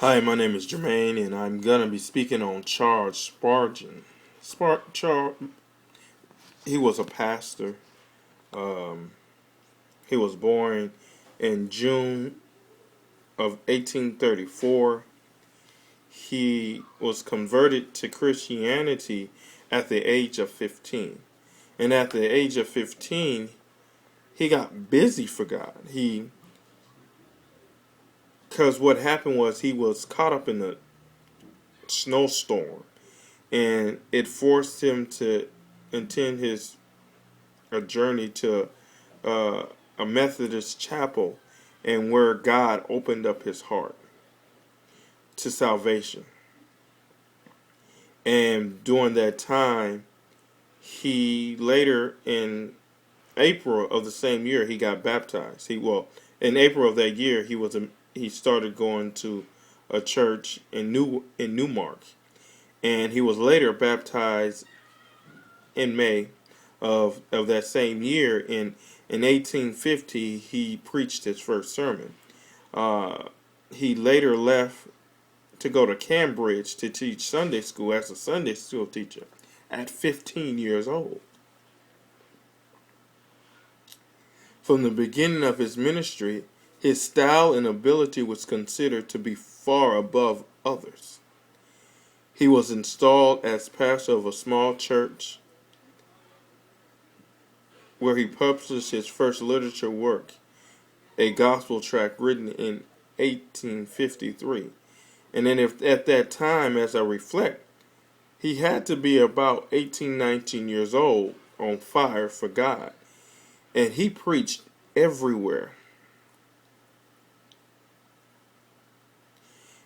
Hi, my name is Jermaine, and I'm gonna be speaking on Charles Spurgeon. He was a pastor. Um, he was born in June of 1834. He was converted to Christianity at the age of 15, and at the age of 15, he got busy for God. Because what happened was he was caught up in a snowstorm, and it forced him to intend his a journey to uh, a Methodist chapel, and where God opened up his heart to salvation. And during that time, he later in April of the same year he got baptized. In April of that year he started going to a church in Newmark, and he was later baptized in May of that same year. In 1850, he preached his first sermon. Uh, he later left to go to Cambridge to teach Sunday school as a Sunday school teacher at 15 years old. From the beginning of his ministry, his style and ability was considered to be far above others. He was installed as pastor of a small church where he published his first literature work, a gospel tract written in 1853. And then at that time, as I reflect, he had to be about 18, 19 years old, on fire for God. And he preached everywhere.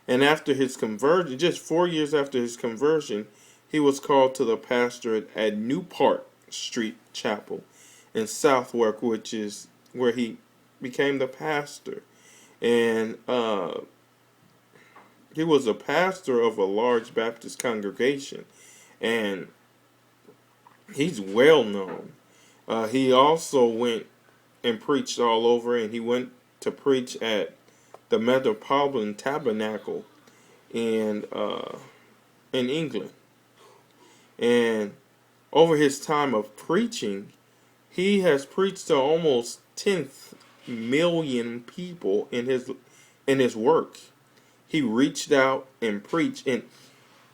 And after his conversion, just 4 years after his conversion, he was called to the pastorate at Newport Street Chapel in Southwark, which is where he became the pastor. And he was a pastor of a large Baptist congregation, and he's well known. He also went and preached all over, and he went to preach at the Metropolitan Tabernacle in England. And over his time of preaching, he has preached to almost 10 million people in his work. He reached out and preached, and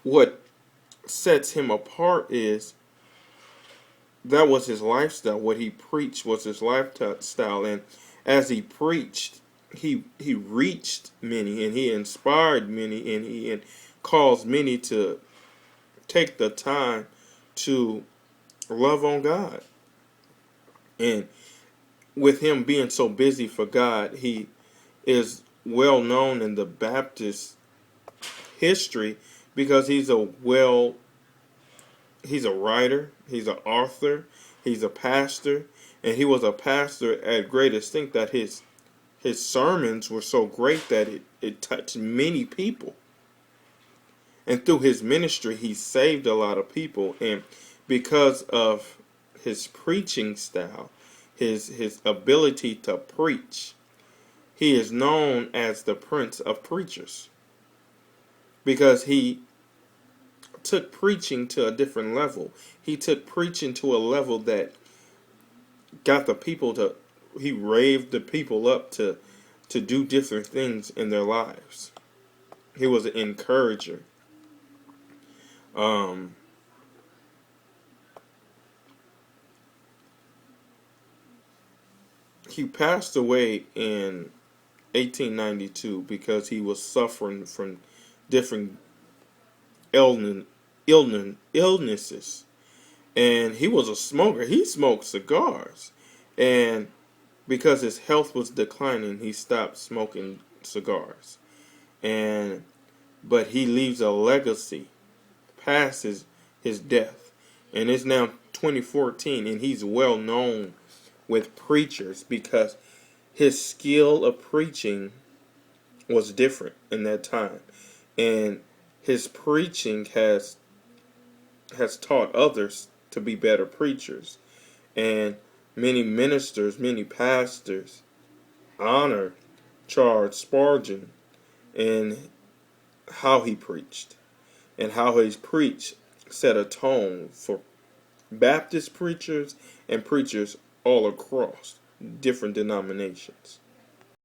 what sets him apart is that was his lifestyle. What he preached was his lifestyle, and as he preached, he reached many, and he inspired many, and he caused many to take the time to love on God. And with him being so busy for God, he is well known in the Baptist history because he's a writer, he's an author, he's a pastor, and he was a pastor at great extent that his sermons were so great that it touched many people. And through his ministry, he saved a lot of people. And because of his preaching style, his ability to preach, he is known as the Prince of Preachers because he took preaching to a different level. He took preaching to a level that got the people to, he raved the people up to do different things in their lives. He was an encourager. Um, he passed away in 1892 because he was suffering from different illnesses. And he was a smoker. He smoked cigars. And because his health was declining, he stopped smoking cigars. And but he leaves a legacy past his death. And it's now 2014, and he's well known with preachers because his skill of preaching was different in that time. And his preaching has taught others to be better preachers. And many ministers, many pastors honor Charles Spurgeon, and how he preached. And how he's preached set a tone for Baptist preachers and preachers all across different denominations.